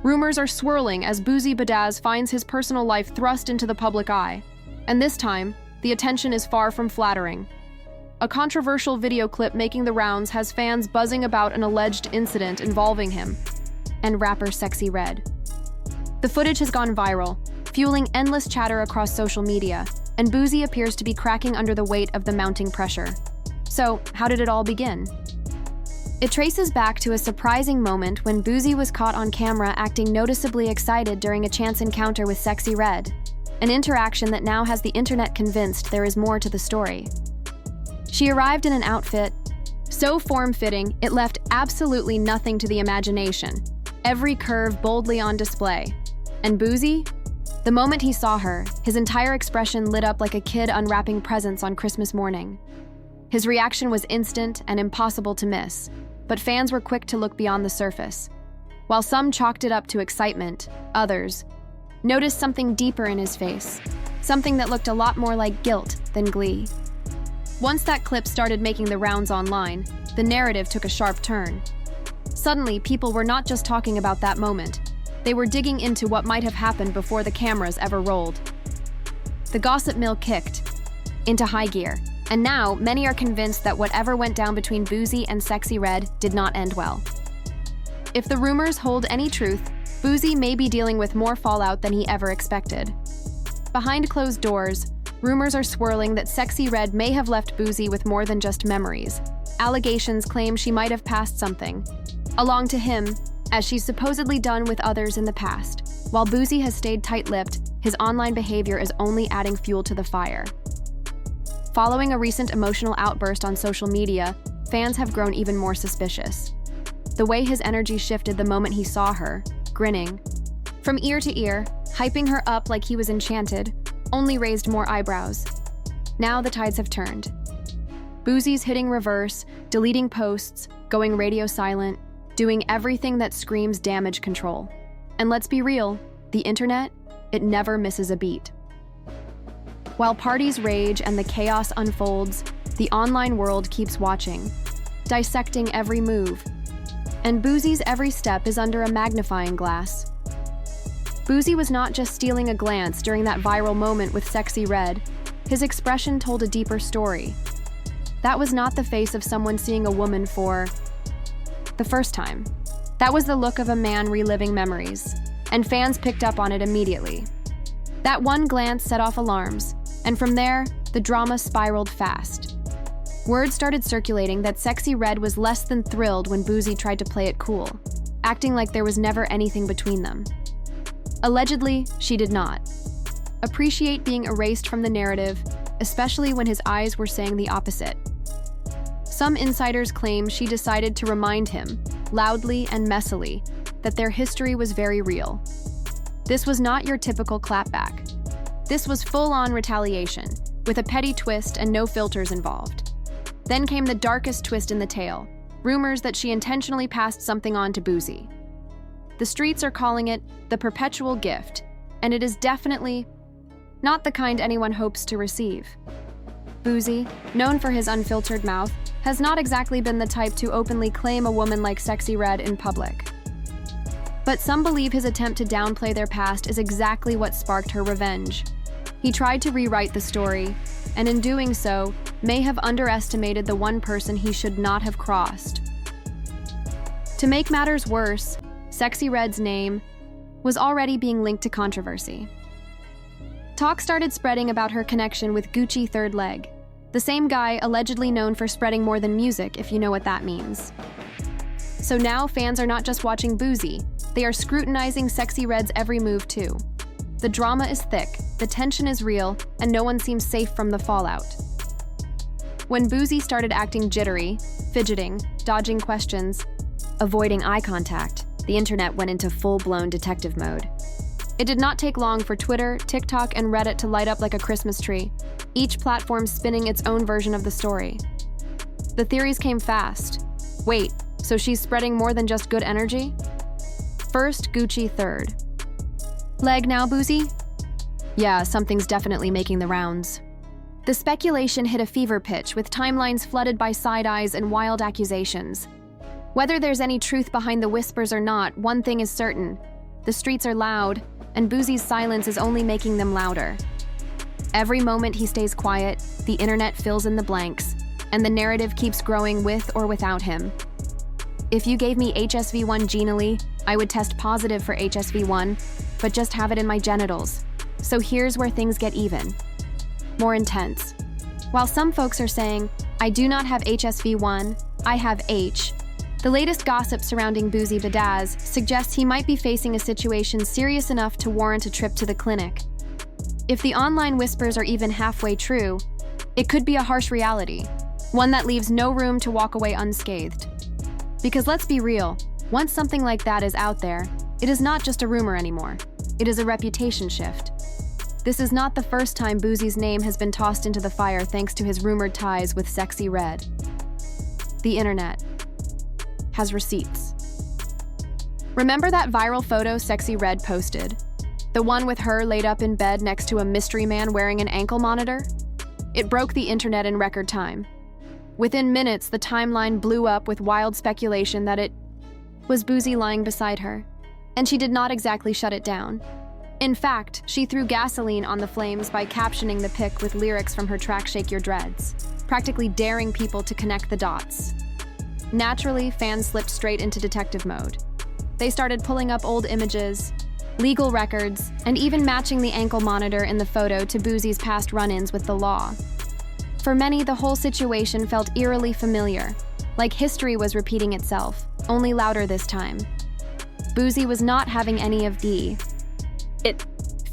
Rumors are swirling as Boosie Badazz finds his personal life thrust into the public eye. And this time, the attention is far from flattering. A controversial video clip making the rounds has fans buzzing about an alleged incident involving him and rapper Sexyy Red. The footage has gone viral, fueling endless chatter across social media, and Boosie appears to be cracking under the weight of the mounting pressure. So, how did it all begin? It traces back to a surprising moment when Boosie was caught on camera acting noticeably excited during a chance encounter with Sexyy Red, an interaction that now has the internet convinced there is more to the story. She arrived in an outfit so form-fitting it left absolutely nothing to the imagination, every curve boldly on display. And Boosie? The moment he saw her, his entire expression lit up like a kid unwrapping presents on Christmas morning. His reaction was instant and impossible to miss, but fans were quick to look beyond the surface. While some chalked it up to excitement, others noticed something deeper in his face, something that looked a lot more like guilt than glee. Once that clip started making the rounds online, the narrative took a sharp turn. Suddenly, people were not just talking about that moment. They were digging into what might have happened before the cameras ever rolled. The gossip mill kicked into high gear, and now many are convinced that whatever went down between Boosie and Sexyy Red did not end well. If the rumors hold any truth, Boosie may be dealing with more fallout than he ever expected. Behind closed doors, rumors are swirling that Sexyy Red may have left Boosie with more than just memories. Allegations claim she might have passed something along to him, as she's supposedly done with others in the past. While Boosie has stayed tight-lipped, his online behavior is only adding fuel to the fire. Following a recent emotional outburst on social media, fans have grown even more suspicious. The way his energy shifted the moment he saw her, grinning from ear to ear, hyping her up like he was enchanted, only raised more eyebrows. Now the tides have turned. Boosie's hitting reverse, deleting posts, going radio silent, doing everything that screams damage control. And let's be real, the internet, it never misses a beat. While parties rage and the chaos unfolds, the online world keeps watching, dissecting every move. And Boosie's every step is under a magnifying glass. Boosie was not just stealing a glance during that viral moment with Sexyy Red. His expression told a deeper story. That was not the face of someone seeing a woman for the first time. That was the look of a man reliving memories, and fans picked up on it immediately. That one glance set off alarms, and from there, the drama spiraled fast. Word started circulating that Sexyy Red was less than thrilled when Boosie tried to play it cool, acting like there was never anything between them. Allegedly, she did not appreciate being erased from the narrative, especially when his eyes were saying the opposite. Some insiders claim she decided to remind him, loudly and messily, that their history was very real. This was not your typical clapback. This was full-on retaliation, with a petty twist and no filters involved. Then came the darkest twist in the tale, rumors that she intentionally passed something on to Boosie. The streets are calling it the perpetual gift, and it is definitely not the kind anyone hopes to receive. Boosie, known for his unfiltered mouth, has not exactly been the type to openly claim a woman like Sexyy Red in public. But some believe his attempt to downplay their past is exactly what sparked her revenge. He tried to rewrite the story, and in doing so, may have underestimated the one person he should not have crossed. To make matters worse, Sexyy Red's name was already being linked to controversy. Talk started spreading about her connection with Gucci Third Leg, the same guy allegedly known for spreading more than music, if you know what that means. So now fans are not just watching Boosie, they are scrutinizing Sexyy Red's every move too. The drama is thick, the tension is real, and no one seems safe from the fallout. When Boosie started acting jittery, fidgeting, dodging questions, avoiding eye contact, the internet went into full-blown detective mode. It did not take long for Twitter, TikTok, and Reddit to light up like a Christmas tree, each platform spinning its own version of the story. The theories came fast. Wait, so she's spreading more than just good energy? First, Gucci Third Leg now, Boosie? Yeah, something's definitely making the rounds. The speculation hit a fever pitch, with timelines flooded by side-eyes and wild accusations. Whether there's any truth behind the whispers or not, one thing is certain. the streets are loud, and Boosie's silence is only making them louder. Every moment he stays quiet, the internet fills in the blanks, and the narrative keeps growing with or without him. If you gave me HSV1 genally, I would test positive for HSV1, but just have it in my genitals. So here's where things get even. More intense. While some folks are saying, I do not have HSV1, I have H, the latest gossip surrounding Boosie Badazz suggests he might be facing a situation serious enough to warrant a trip to the clinic. If the online whispers are even halfway true, it could be a harsh reality, one that leaves no room to walk away unscathed. Because let's be real, once something like that is out there, it is not just a rumor anymore. It is a reputation shift. This is not the first time Boosie's name has been tossed into the fire thanks to his rumored ties with Sexyy Red. The internet has receipts. Remember that viral photo Sexyy Red posted? The one with her laid up in bed next to a mystery man wearing an ankle monitor? It broke the internet in record time. Within minutes, the timeline blew up with wild speculation that it was Boosie lying beside her, and she did not exactly shut it down. In fact, she threw gasoline on the flames by captioning the pic with lyrics from her track Shake Your Dreads, practically daring people to connect the dots. Naturally, fans slipped straight into detective mode. They started pulling up old images, legal records, and even matching the ankle monitor in the photo to Boosie's past run-ins with the law. For many, the whole situation felt eerily familiar, like history was repeating itself, only louder this time. Boosie was not having any of the it.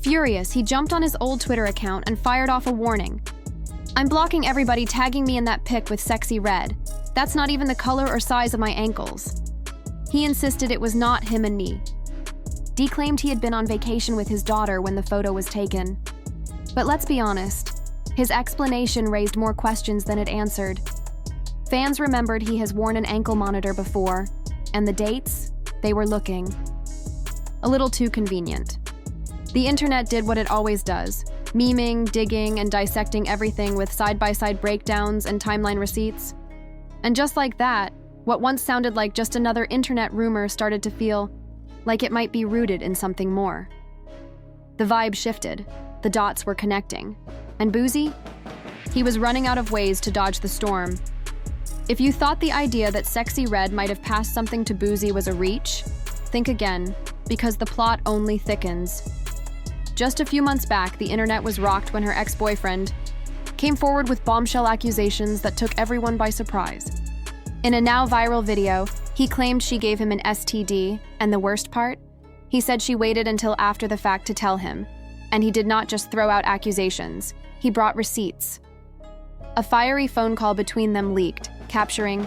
Furious, he jumped on his old Twitter account and fired off a warning. I'm blocking everybody tagging me in that pic with Sexyy Red. That's not even the color or size of my ankles. He insisted it was not him and me. Dee claimed he had been on vacation with his daughter when the photo was taken. But let's be honest, his explanation raised more questions than it answered. Fans remembered he has worn an ankle monitor before, and the dates, they were looking a little too convenient. The internet did what it always does, memeing, digging, and dissecting everything with side-by-side breakdowns and timeline receipts. And just like that, what once sounded like just another internet rumor started to feel like it might be rooted in something more. The vibe shifted, the dots were connecting, and Boosie? He was running out of ways to dodge the storm. If you thought the idea that Sexyy Red might have passed something to Boosie was a reach, think again, because the plot only thickens. Just a few months back, the internet was rocked when her ex-boyfriend came forward with bombshell accusations that took everyone by surprise. In a now viral video, he claimed she gave him an STD, and the worst part? He said she waited until after the fact to tell him, and he did not just throw out accusations, he brought receipts. A fiery phone call between them leaked, capturing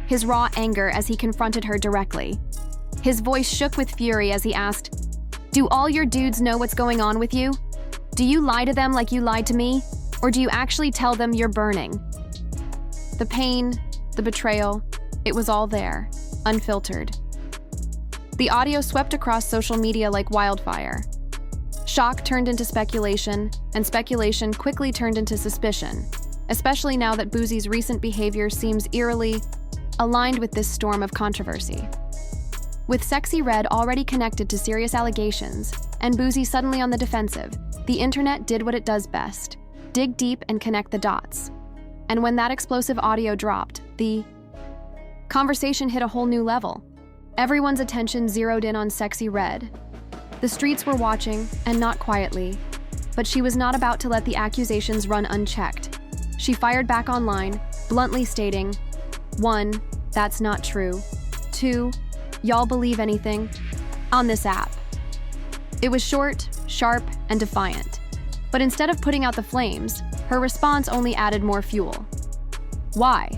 his raw anger as he confronted her directly. His voice shook with fury as he asked, "Do all your dudes know what's going on with you? Do you lie to them like you lied to me? Or do you actually tell them you're burning?" The pain, the betrayal, it was all there, unfiltered. The audio swept across social media like wildfire. Shock turned into speculation, and speculation quickly turned into suspicion, especially now that Boosie's recent behavior seems eerily aligned with this storm of controversy. With Sexyy Red already connected to serious allegations, and Boosie suddenly on the defensive, the internet did what it does best: dig deep and connect the dots. And when that explosive audio dropped, the conversation hit a whole new level. Everyone's attention zeroed in on Sexyy Red. The streets were watching, and not quietly, but she was not about to let the accusations run unchecked. She fired back online, bluntly stating, 1, that's not true. 2, y'all believe anything? On this app. It was short, sharp, and defiant. But instead of putting out the flames, her response only added more fuel. Why?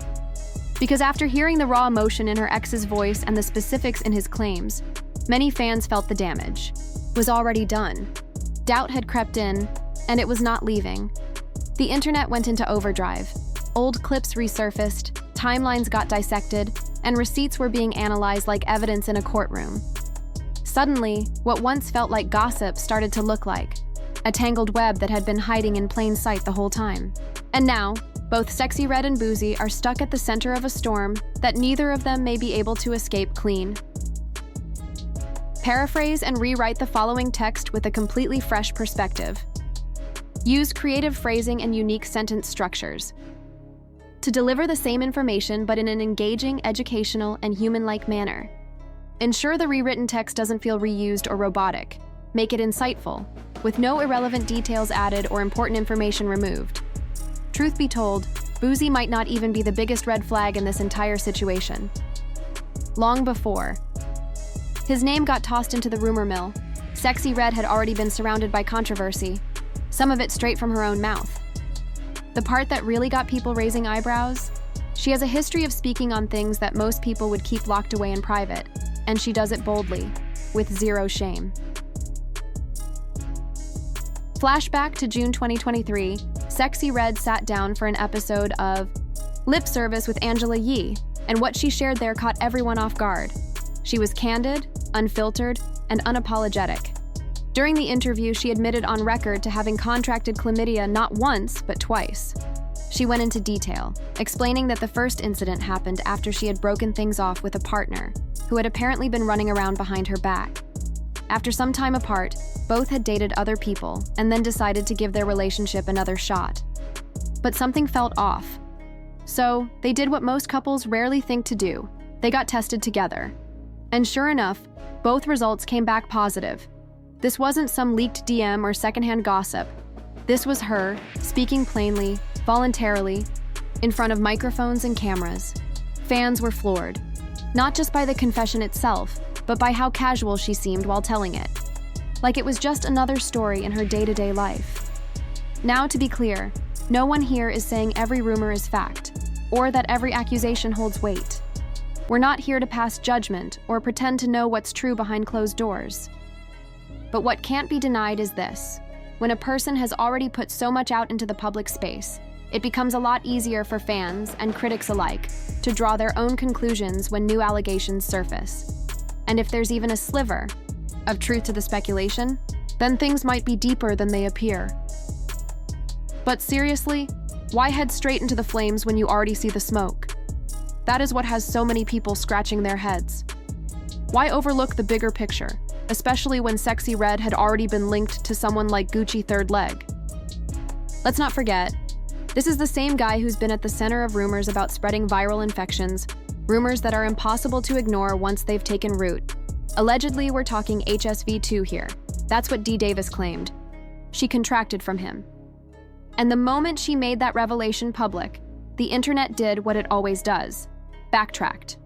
Because after hearing the raw emotion in her ex's voice and the specifics in his claims, many fans felt the damage was already done. Doubt had crept in, and it was not leaving. The internet went into overdrive. Old clips resurfaced, timelines got dissected, and receipts were being analyzed like evidence in a courtroom. Suddenly, what once felt like gossip started to look like a tangled web that had been hiding in plain sight the whole time. And now, both Sexyy Red and Boosie are stuck at the center of a storm that neither of them may be able to escape clean. Paraphrase and rewrite the following text with a completely fresh perspective. Use creative phrasing and unique sentence structures to deliver the same information but in an engaging, educational, and human-like manner. Ensure the rewritten text doesn't feel reused or robotic. Make it insightful, with no irrelevant details added or important information removed. Truth be told, Boosie might not even be the biggest red flag in this entire situation. Long before his name got tossed into the rumor mill, Sexyy Red had already been surrounded by controversy, some of it straight from her own mouth. The part that really got people raising eyebrows? She has a history of speaking on things that most people would keep locked away in private, and she does it boldly, with zero shame. Flashback to June 2023, Sexyy Red sat down for an episode of Lip Service with Angela Yee, and what she shared there caught everyone off guard. She was candid, unfiltered, and unapologetic. During the interview, she admitted on record to having contracted chlamydia not once, but twice. She went into detail, explaining that the first incident happened after she had broken things off with a partner, who had apparently been running around behind her back. After some time apart, both had dated other people and then decided to give their relationship another shot. But something felt off. So, they did what most couples rarely think to do. They got tested together. And sure enough, both results came back positive. This wasn't some leaked DM or secondhand gossip. This was her, speaking plainly, voluntarily, in front of microphones and cameras. Fans were floored, not just by the confession itself, but by how casual she seemed while telling it. Like it was just another story in her day-to-day life. Now, to be clear, no one here is saying every rumor is fact, or that every accusation holds weight. We're not here to pass judgment or pretend to know what's true behind closed doors. But what can't be denied is this. When a person has already put so much out into the public space, it becomes a lot easier for fans and critics alike to draw their own conclusions when new allegations surface. And if there's even a sliver of truth to the speculation, then things might be deeper than they appear. But seriously, why head straight into the flames when you already see the smoke? That is what has so many people scratching their heads. Why overlook the bigger picture, especially when Sexyy Red had already been linked to someone like Gucci Third Leg? Let's not forget, this is the same guy who's been at the center of rumors about spreading viral infections, rumors that are impossible to ignore once they've taken root. Allegedly, we're talking HSV-2 here. That's what D. Davis claimed. She contracted from him. And the moment she made that revelation public, the internet did what it always does: backtracked.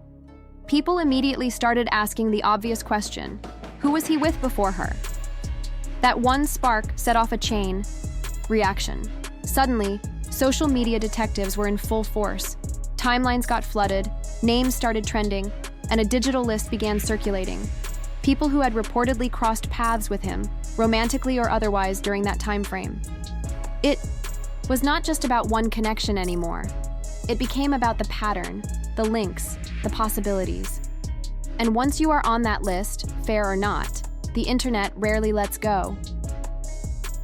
People immediately started asking the obvious question: who was he with before her? That one spark set off a chain reaction. Suddenly, social media detectives were in full force. Timelines got flooded, names started trending, and a digital list began circulating. People who had reportedly crossed paths with him, romantically or otherwise, during that time frame. It was not just about one connection anymore. It became about the pattern, the links, the possibilities. And once you are on that list, fair or not, the internet rarely lets go.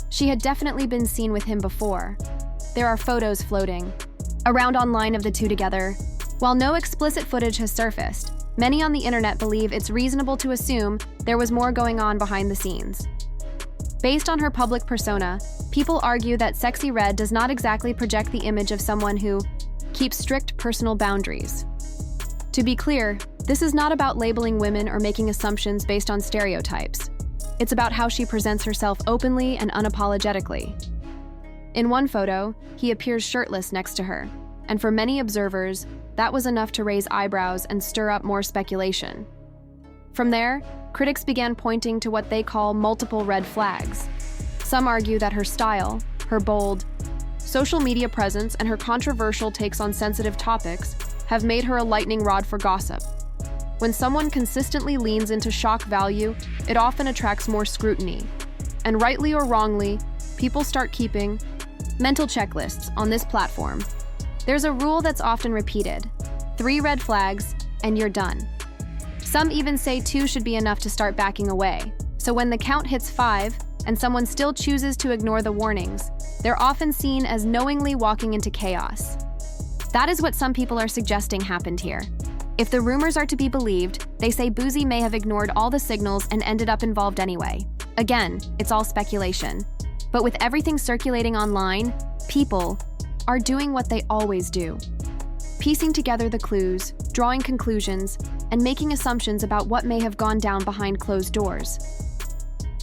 She had definitely been seen with him before. There are photos floating around online of the two together. While no explicit footage has surfaced, many on the internet believe it's reasonable to assume there was more going on behind the scenes. Based on her public persona, people argue that Sexyy Red does not exactly project the image of someone who keeps strict personal boundaries. To be clear, this is not about labeling women or making assumptions based on stereotypes. It's about how she presents herself openly and unapologetically. In one photo, he appears shirtless next to her, and for many observers, that was enough to raise eyebrows and stir up more speculation. From there, critics began pointing to what they call multiple red flags. Some argue that her style, her bold social media presence, and her controversial takes on sensitive topics have made her a lightning rod for gossip. When someone consistently leans into shock value, it often attracts more scrutiny. And rightly or wrongly, people start keeping mental checklists on this platform. There's a rule that's often repeated: 3 red flags, and you're done. Some even say 2 should be enough to start backing away. So when the count hits 5, and someone still chooses to ignore the warnings, they're often seen as knowingly walking into chaos. That is what some people are suggesting happened here. If the rumors are to be believed, they say Boosie may have ignored all the signals and ended up involved anyway. Again, it's all speculation. But with everything circulating online, people are doing what they always do. Piecing together the clues, drawing conclusions, and making assumptions about what may have gone down behind closed doors.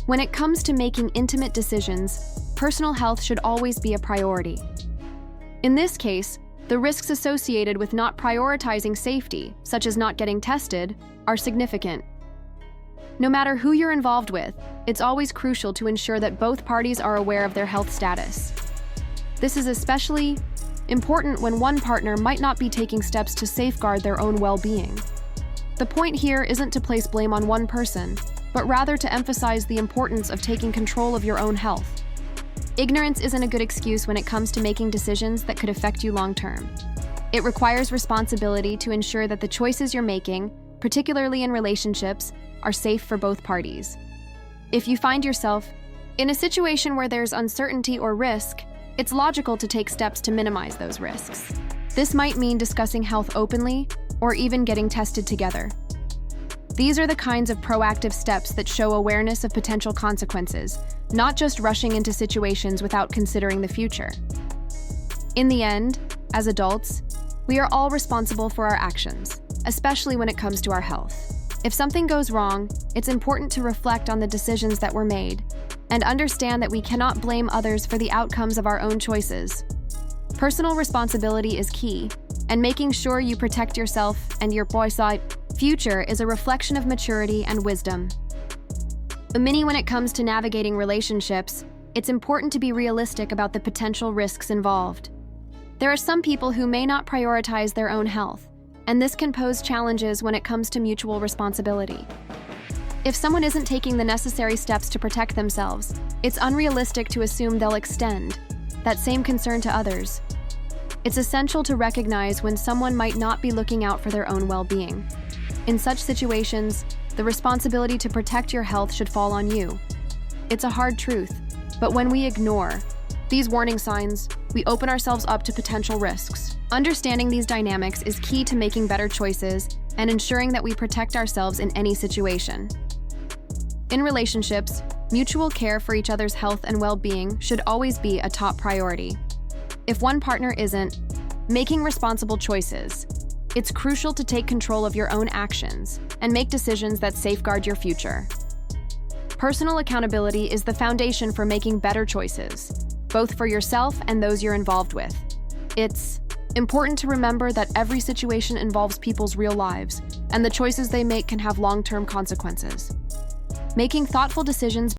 When it comes to making intimate decisions, personal health should always be a priority. In this case, the risks associated with not prioritizing safety, such as not getting tested, are significant. No matter who you're involved with, it's always crucial to ensure that both parties are aware of their health status. This is especially important when one partner might not be taking steps to safeguard their own well-being. The point here isn't to place blame on one person, but rather to emphasize the importance of taking control of your own health. Ignorance isn't a good excuse when it comes to making decisions that could affect you long-term. It requires responsibility to ensure that the choices you're making, particularly in relationships, are safe for both parties. If you find yourself in a situation where there's uncertainty or risk, it's logical to take steps to minimize those risks. This might mean discussing health openly or even getting tested together. These are the kinds of proactive steps that show awareness of potential consequences, not just rushing into situations without considering the future. In the end, as adults, we are all responsible for our actions, especially when it comes to our health. If something goes wrong, it's important to reflect on the decisions that were made and understand that we cannot blame others for the outcomes of our own choices. Personal responsibility is key, and making sure you protect yourself and your future is a reflection of maturity and wisdom. When it comes to navigating relationships, it's important to be realistic about the potential risks involved. There are some people who may not prioritize their own health, and this can pose challenges when it comes to mutual responsibility. If someone isn't taking the necessary steps to protect themselves, it's unrealistic to assume they'll extend that same concern to others. It's essential to recognize when someone might not be looking out for their own well-being. In such situations, the responsibility to protect your health should fall on you. It's a hard truth, but when we ignore these warning signs, we open ourselves up to potential risks. Understanding these dynamics is key to making better choices and ensuring that we protect ourselves in any situation. In relationships, mutual care for each other's health and well-being should always be a top priority. If one partner isn't making responsible choices, it's crucial to take control of your own actions and make decisions that safeguard your future. Personal accountability is the foundation for making better choices, both for yourself and those you're involved with. It's important to remember that every situation involves people's real lives, and the choices they make can have long-term consequences. Making thoughtful decisions